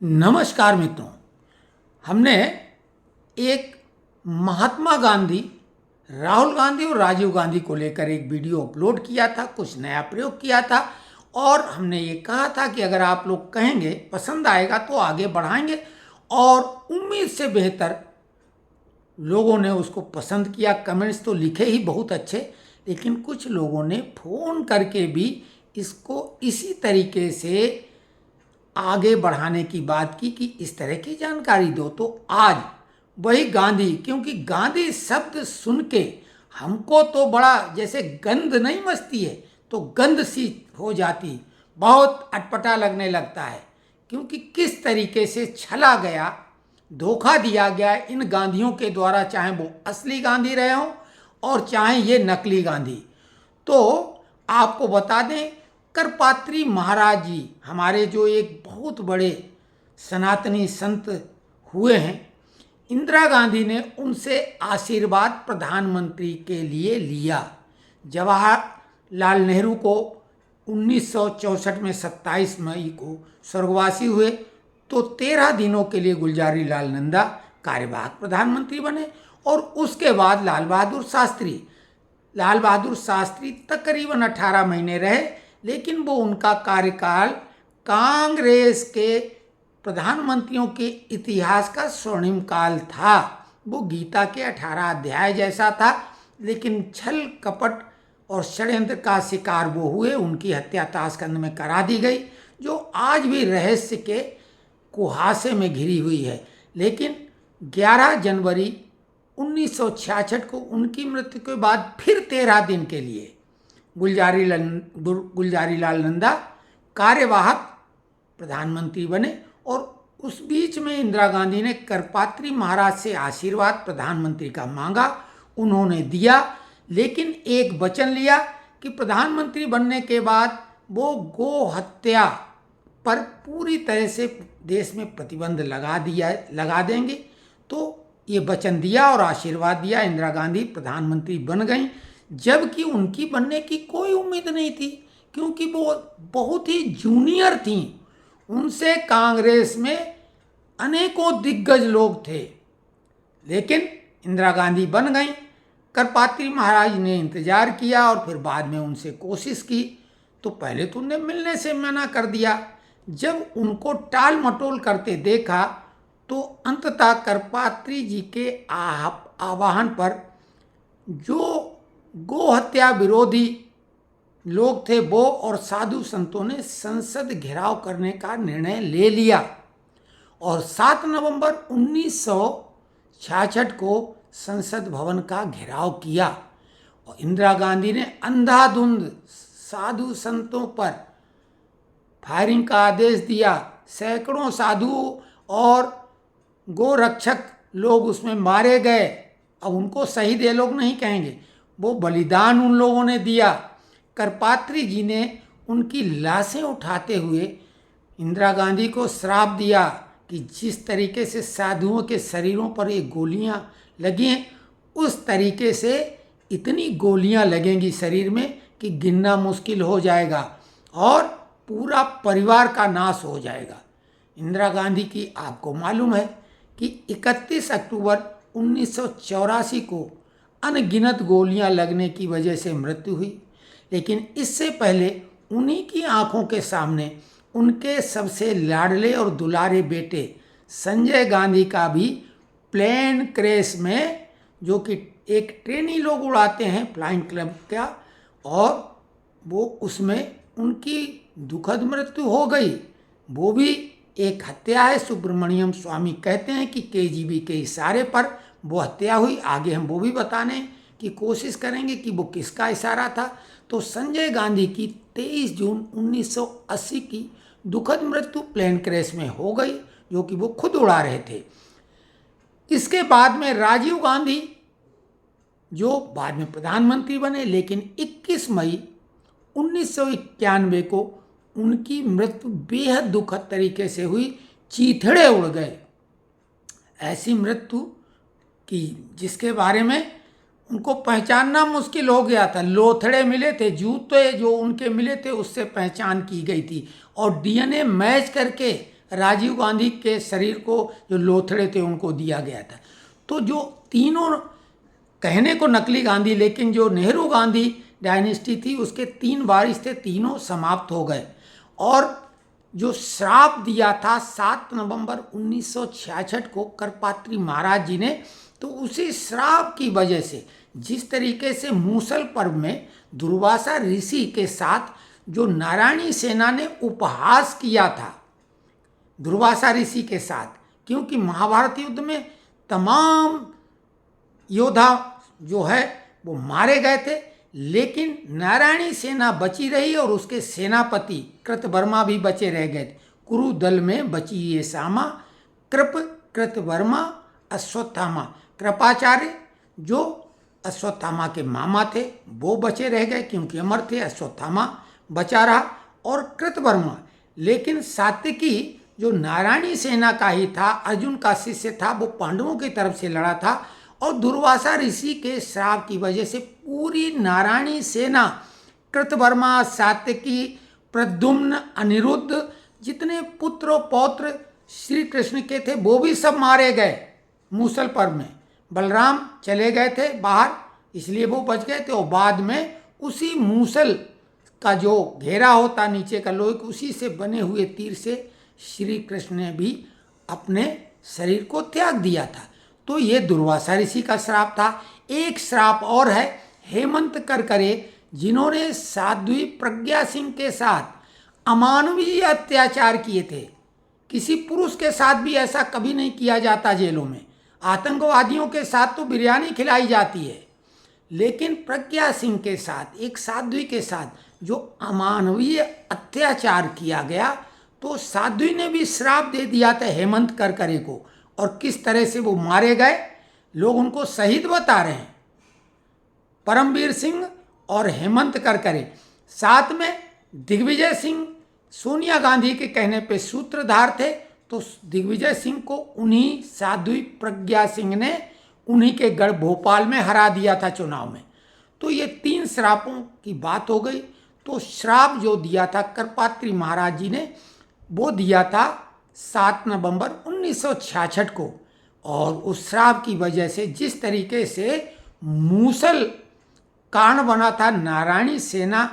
नमस्कार मित्रों। हमने एक महात्मा गांधी, राहुल गांधी और राजीव गांधी को लेकर एक वीडियो अपलोड किया था, कुछ नया प्रयोग किया था और हमने ये कहा था कि अगर आप लोग कहेंगे पसंद आएगा तो आगे बढ़ाएंगे। और उम्मीद से बेहतर लोगों ने उसको पसंद किया। कमेंट्स तो लिखे ही बहुत अच्छे, लेकिन कुछ लोगों ने फ़ोन करके भी इसको इसी तरीके से आगे बढ़ाने की बात की कि इस तरह की जानकारी दो। तो आज वही गांधी, क्योंकि गांधी शब्द सुन के हमको तो बड़ा जैसे गंध नहीं मचती है तो गंध सी हो जाती, बहुत अटपटा लगने लगता है। क्योंकि किस तरीके से छला गया, धोखा दिया गया इन गांधियों के द्वारा, चाहे वो असली गांधी रहे हों और चाहे ये नकली गांधी। तो आपको बता दें, करपात्री महाराज जी हमारे जो एक बहुत बड़े सनातनी संत हुए हैं, इंदिरा गांधी ने उनसे आशीर्वाद प्रधानमंत्री के लिए लिया। जवाहरलाल नेहरू को 1964 में 27 मई को स्वर्गवासी हुए तो 13 दिनों के लिए गुलजारी लाल नंदा कार्यवाहक प्रधानमंत्री बने। और उसके बाद लाल बहादुर शास्त्री तकरीबन 18 महीने रहे, लेकिन वो उनका कार्यकाल कांग्रेस के प्रधानमंत्रियों के इतिहास का स्वर्णिम काल था। वो गीता के 18 अध्याय जैसा था, लेकिन छल कपट और षड्यंत्र का शिकार वो हुए। उनकी हत्या ताशकंद में करा दी गई, जो आज भी रहस्य के कुहासे में घिरी हुई है। लेकिन 11 जनवरी 1966 को उनकी मृत्यु के बाद फिर 13 दिन के लिए गुलजारी लाल नंदा कार्यवाहक प्रधानमंत्री बने। और उस बीच में इंदिरा गांधी ने करपात्री महाराज से आशीर्वाद प्रधानमंत्री का मांगा, उन्होंने दिया, लेकिन एक वचन लिया कि प्रधानमंत्री बनने के बाद वो गो हत्या पर पूरी तरह से देश में प्रतिबंध लगा देंगे। तो ये वचन दिया और आशीर्वाद दिया। इंदिरा गांधी प्रधानमंत्री बन गई, जबकि उनकी बनने की कोई उम्मीद नहीं थी, क्योंकि वो बहुत ही जूनियर थी। उनसे कांग्रेस में अनेकों दिग्गज लोग थे, लेकिन इंदिरा गांधी बन गई। करपात्री महाराज ने इंतजार किया और फिर बाद में उनसे कोशिश की, तो पहले तो उन्हें मिलने से मना कर दिया। जब उनको टाल मटोल करते देखा तो अंततः करपात्री जी के आह्वान पर जो गो हत्या विरोधी लोग थे वो और साधु संतों ने संसद घेराव करने का निर्णय ले लिया और 7 नवंबर 1966 को संसद भवन का घेराव किया। और इंदिरा गांधी ने अंधाधुंध साधु संतों पर फायरिंग का आदेश दिया। सैकड़ों साधु और गोरक्षक लोग उसमें मारे गए। अब उनको शहीद ये लोग नहीं कहेंगे, वो बलिदान उन लोगों ने दिया। करपात्री जी ने उनकी लाशें उठाते हुए इंदिरा गांधी को श्राप दिया कि जिस तरीके से साधुओं के शरीरों पर ये गोलियां लगी हैं, उस तरीके से इतनी गोलियां लगेंगी शरीर में कि गिनना मुश्किल हो जाएगा और पूरा परिवार का नाश हो जाएगा। इंदिरा गांधी की आपको मालूम है कि 31 अक्टूबर 1984 को अनगिनत गोलियां लगने की वजह से मृत्यु हुई। लेकिन इससे पहले उन्हीं की आंखों के सामने उनके सबसे लाडले और दुलारे बेटे संजय गांधी का भी प्लेन क्रैश में, जो कि एक ट्रेनी लोग उड़ाते हैं फ्लाइंग क्लब का, और वो उसमें उनकी दुखद मृत्यु हो गई। वो भी एक हत्या है। सुब्रमण्यम स्वामी कहते हैं कि केजीबी के इशारे पर वो हत्या हुई। आगे हम वो भी बताने की कोशिश करेंगे कि वो किसका इशारा था। तो संजय गांधी की 23 जून 1980 की दुखद मृत्यु प्लेन क्रैश में हो गई, जो कि वो खुद उड़ा रहे थे। इसके बाद में राजीव गांधी, जो बाद में प्रधानमंत्री बने, लेकिन 21 मई 1991 को उनकी मृत्यु बेहद दुखद तरीके से हुई। चीथड़े उड़ गए। ऐसी मृत्यु की जिसके बारे में उनको पहचानना मुश्किल हो गया था। लोथड़े मिले थे, जूते जो उनके मिले थे उससे पहचान की गई थी और डीएनए मैच करके राजीव गांधी के शरीर को जो लोथड़े थे उनको दिया गया था। तो जो तीनों, कहने को नकली गांधी, लेकिन जो नेहरू गांधी डायनेस्टी थी उसके 3 वारिस थे, तीनों समाप्त हो गए। और जो श्राप दिया था 7 नवंबर 1966 को करपात्री महाराज जी ने, तो उसी श्राप की वजह से जिस तरीके से मूसल पर्व में दुर्वासा ऋषि के साथ जो नारायणी सेना ने उपहास किया था दुर्वासा ऋषि के साथ, क्योंकि महाभारत युद्ध में तमाम योद्धा जो है वो मारे गए थे, लेकिन नारायणी सेना बची रही और उसके सेनापति कृतवर्मा भी बचे रह गए थे। कुरु दल में बची ये सामा, कृतवर्मा, अश्वत्थामा। कृपाचार्य जो अश्वत्थामा के मामा थे वो बचे रह गए क्योंकि अमर थे, अश्वत्थामा बचा रहा। और कृतवर्मा, लेकिन सात्यकी जो नारायणी सेना का ही था, अर्जुन का शिष्य था, वो पांडवों की तरफ से लड़ा था। और दुर्वासा ऋषि के श्राप की वजह से पूरी नारायणी सेना, कृतवर्मा, सात्यकी, प्रद्युम्न, अनिरुद्ध, जितने पुत्र और पौत्र श्री कृष्ण के थे वो भी सब मारे गए मूसल पर्व में। बलराम चले गए थे बाहर, इसलिए वो बच गए थे। और बाद में उसी मूसल का जो घेरा होता नीचे का लोहे, उसी से बने हुए तीर से श्री कृष्ण ने भी अपने शरीर को त्याग दिया था। तो ये दुर्वासा ऋषि का श्राप था। एक श्राप और है हेमंत करकरे, जिन्होंने साध्वी प्रज्ञा सिंह के साथ अमानवीय अत्याचार किए थे। किसी पुरुष के साथ भी ऐसा कभी नहीं किया जाता जेलों में। आतंकवादियों के साथ तो बिरयानी खिलाई जाती है, लेकिन प्रज्ञा सिंह के साथ, एक साध्वी के साथ जो अमानवीय अत्याचार किया गया, तो साध्वी ने भी श्राप दे दिया था हेमंत करकरे को। और किस तरह से वो मारे गए, लोग उनको शहीद बता रहे हैं, परमवीर सिंह और हेमंत करकरे। साथ में दिग्विजय सिंह सोनिया गांधी के कहने पे सूत्रधार थे, तो दिग्विजय सिंह को उन्हीं साध्वी प्रज्ञा सिंह ने उन्हीं के गढ़ भोपाल में हरा दिया था चुनाव में। तो ये 3 श्रापों की बात हो गई। तो श्राप जो दिया था करपात्री महाराज जी ने, वो दिया था 7 नवंबर 1966 को। और उस श्राप की वजह से जिस तरीके से मूसल कारण बना था नारायणी सेना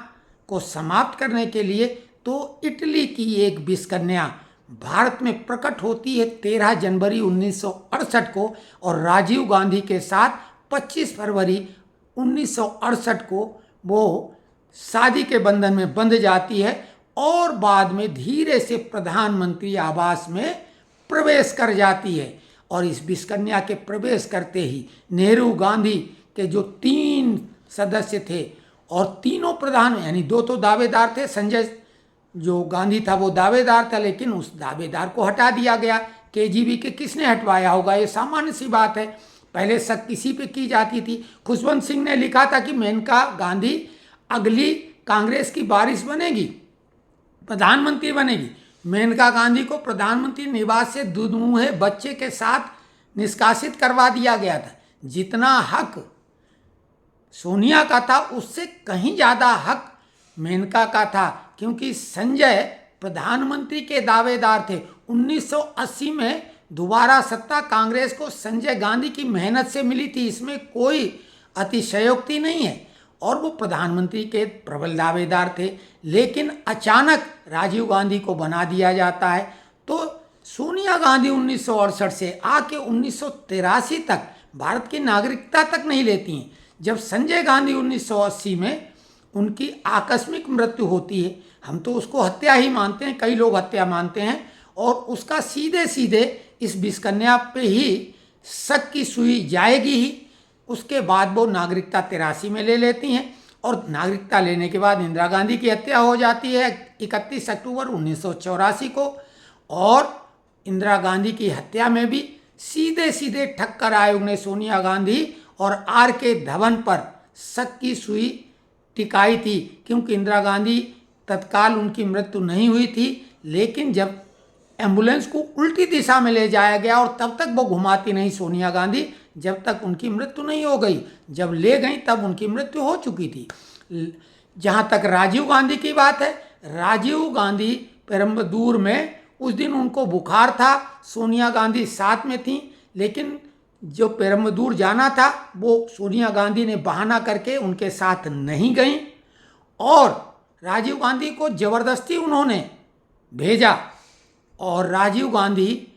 को समाप्त करने के लिए, तो इटली की एक विषकन्या भारत में प्रकट होती है 13 जनवरी 1968 को, और राजीव गांधी के साथ 25 फरवरी 1968 को वो शादी के बंधन में बंध जाती है। और बाद में धीरे से प्रधानमंत्री आवास में प्रवेश कर जाती है। और इस विषकन्या के प्रवेश करते ही नेहरू गांधी के जो 3 सदस्य थे, और तीनों प्रधान, यानी 2 तो दावेदार थे, संजय जो गांधी था वो दावेदार था, लेकिन उस दावेदार को हटा दिया गया। केजीबी के किसने हटवाया होगा, ये सामान्य सी बात है, पहले शक किसी पे की जाती थी। खुशवंत सिंह ने लिखा था कि मेनका गांधी अगली कांग्रेस की वारिस बनेगी, प्रधानमंत्री बनेगी। मेनका गांधी को प्रधानमंत्री निवास से दुधमुहे बच्चे के साथ निष्कासित करवा दिया गया था। जितना हक सोनिया का था उससे कहीं ज़्यादा हक मेनका का था, क्योंकि संजय प्रधानमंत्री के दावेदार थे। 1980 में दोबारा सत्ता कांग्रेस को संजय गांधी की मेहनत से मिली थी, इसमें कोई अतिशयोक्ति नहीं है, और वो प्रधानमंत्री के प्रबल दावेदार थे। लेकिन अचानक राजीव गांधी को बना दिया जाता है। तो सोनिया गांधी 1968 से आके 1983 तक भारत की नागरिकता तक नहीं लेती हैं। जब संजय गांधी 1980 में उनकी आकस्मिक मृत्यु होती है, हम तो उसको हत्या ही मानते हैं, कई लोग हत्या मानते हैं, और उसका सीधे सीधे इस विषकन्या पे ही शक की सुई जाएगी ही। उसके बाद वो नागरिकता 83 में ले लेती हैं, और नागरिकता लेने के बाद इंदिरा गांधी की हत्या हो जाती है 31 अक्टूबर 1984 को। और इंदिरा गांधी की हत्या में भी सीधे सीधे ठक्कर आयोग ने सोनिया गांधी और आर के धवन पर शक की सुई टिकाई थी, क्योंकि इंदिरा गांधी तत्काल उनकी मृत्यु नहीं हुई थी, लेकिन जब एम्बुलेंस को उल्टी दिशा में ले जाया गया, और तब तक वो घुमाती नहीं सोनिया गांधी जब तक उनकी मृत्यु नहीं हो गई। जब ले गई तब उनकी मृत्यु हो चुकी थी। जहाँ तक राजीव गांधी की बात है, राजीव गांधी पेरम्बदूर में उस दिन उनको बुखार था, सोनिया गांधी साथ में थी, लेकिन जो पेरम्बदूर जाना था वो सोनिया गांधी ने बहाना करके उनके साथ नहीं गई और राजीव गांधी को जबरदस्ती उन्होंने भेजा। और राजीव गांधी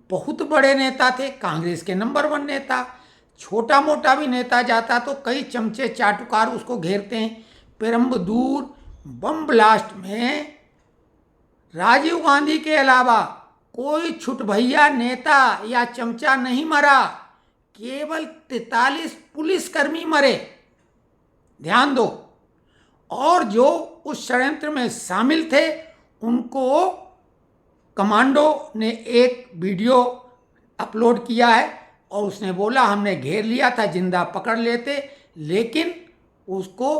बहुत बड़े नेता थे, कांग्रेस के नंबर 1 नेता, छोटा मोटा भी नेता जाता तो कई चमचे चाटुकार उसको घेरते हैं। पेरम्बदूर बम ब्लास्ट में राजीव गांधी के अलावा कोई छुटभैया नेता या चमचा नहीं मरा, केवल 43 पुलिसकर्मी मरे, ध्यान दो। और जो उस षड्यंत्र में शामिल थे उनको कमांडो ने एक वीडियो अपलोड किया है और उसने बोला हमने घेर लिया था, जिंदा पकड़ लेते, लेकिन उसको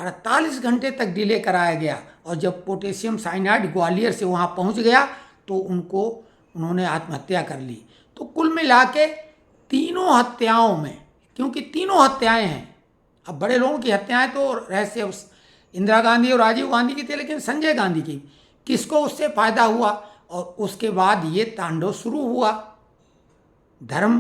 48 घंटे तक डिले कराया गया और जब पोटेशियम साइनाइड ग्वालियर से वहाँ पहुँच गया तो उन्होंने आत्महत्या कर ली। तो कुल मिला के तीनों हत्याओं में, क्योंकि तीनों हत्याएं हैं, अब बड़े लोगों की हत्याएं तो रहस्य इंदिरा गांधी और राजीव गांधी की थी, लेकिन संजय गांधी की किसको उससे फायदा हुआ। और उसके बाद ये तांडव शुरू हुआ, धर्म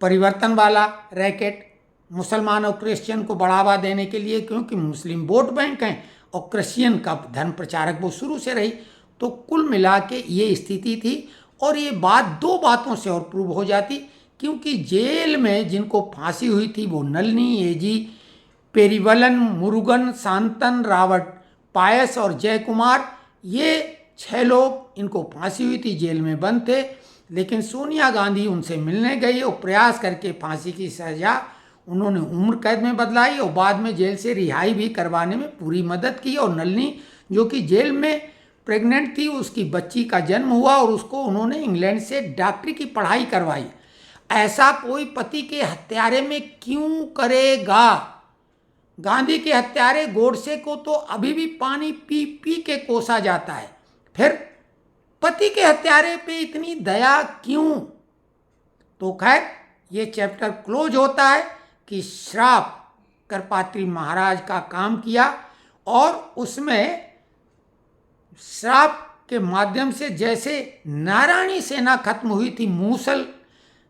परिवर्तन वाला रैकेट, मुसलमान और क्रिश्चियन को बढ़ावा देने के लिए, क्योंकि मुस्लिम वोट बैंक हैं और क्रिश्चियन का धर्म प्रचारक वो शुरू से रही। तो कुल मिला के ये स्थिति थी और ये बात 2 बातों से और प्रूव हो जाती, क्योंकि जेल में जिनको फांसी हुई थी वो नलिनी, एजी, पेरीवलन, मुरुगन, शांतन, रावत, पायस और जयकुमार, ये 6 लोग, इनको फांसी हुई थी, जेल में बंद थे। लेकिन सोनिया गांधी उनसे मिलने गई और प्रयास करके फांसी की सजा उन्होंने उम्र कैद में बदलाई और बाद में जेल से रिहाई भी करवाने में पूरी मदद की। और नलिनी जो कि जेल में प्रेग्नेंट थी, उसकी बच्ची का जन्म हुआ और उसको उन्होंने इंग्लैंड से डॉक्टरी की पढ़ाई करवाई। ऐसा कोई पति के हत्यारे में क्यों करेगा? गांधी के हत्यारे गोडसे को तो अभी भी पानी पी पी के कोसा जाता है, फिर पति के हत्यारे पे इतनी दया क्यों? तो खैर ये चैप्टर क्लोज होता है कि श्राप करपात्री महाराज का काम किया और उसमें श्राप के माध्यम से जैसे नारायणी सेना खत्म हुई थी, मूसल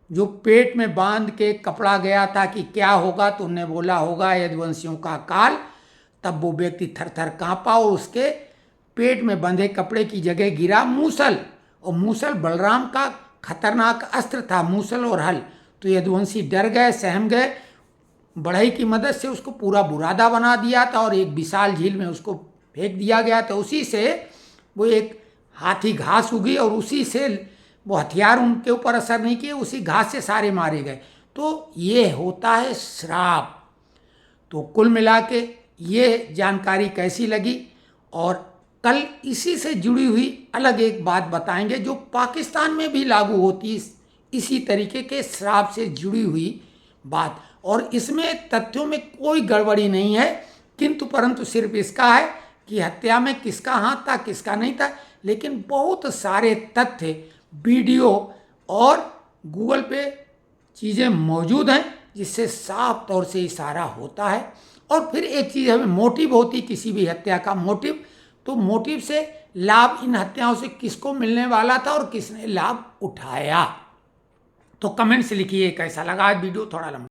जो पेट में बांध के कपड़ा गया था कि क्या होगा, तो उन्होंने बोला होगा यदुवंशियों का काल, तब वो व्यक्ति थर थर कांपा और उसके पेट में बंधे कपड़े की जगह गिरा मूसल। और मूसल बलराम का खतरनाक अस्त्र था, मूसल और हल। तो यदुवंशी डर गए, सहम गए, बढ़ई की मदद से उसको पूरा बुरादा बना दिया था और एक विशाल झील में उसको फेंक दिया गया था। उसी से वो एक हाथी घास उगी और उसी से वो हथियार उनके ऊपर असर नहीं किए, उसी घास से सारे मारे गए। तो ये होता है श्राप। तो कुल मिला के ये जानकारी कैसी लगी, और कल इसी से जुड़ी हुई अलग एक बात बताएंगे जो पाकिस्तान में भी लागू होती, इसी तरीके के श्राप से जुड़ी हुई बात। और इसमें तथ्यों में कोई गड़बड़ी नहीं है, किंतु परंतु सिर्फ इसका है कि हत्या में किसका हाथ था किसका नहीं था। लेकिन बहुत सारे तथ्य, वीडियो और गूगल पे चीज़ें मौजूद हैं जिससे साफ तौर से इशारा होता है। और फिर एक चीज़ हमें मोटिव होती, किसी भी हत्या का मोटिव, तो मोटिव से लाभ इन हत्याओं से किसको मिलने वाला था और किसने लाभ उठाया। तो कमेंट्स लिखिए कैसा लगा आज वीडियो, थोड़ा लंबा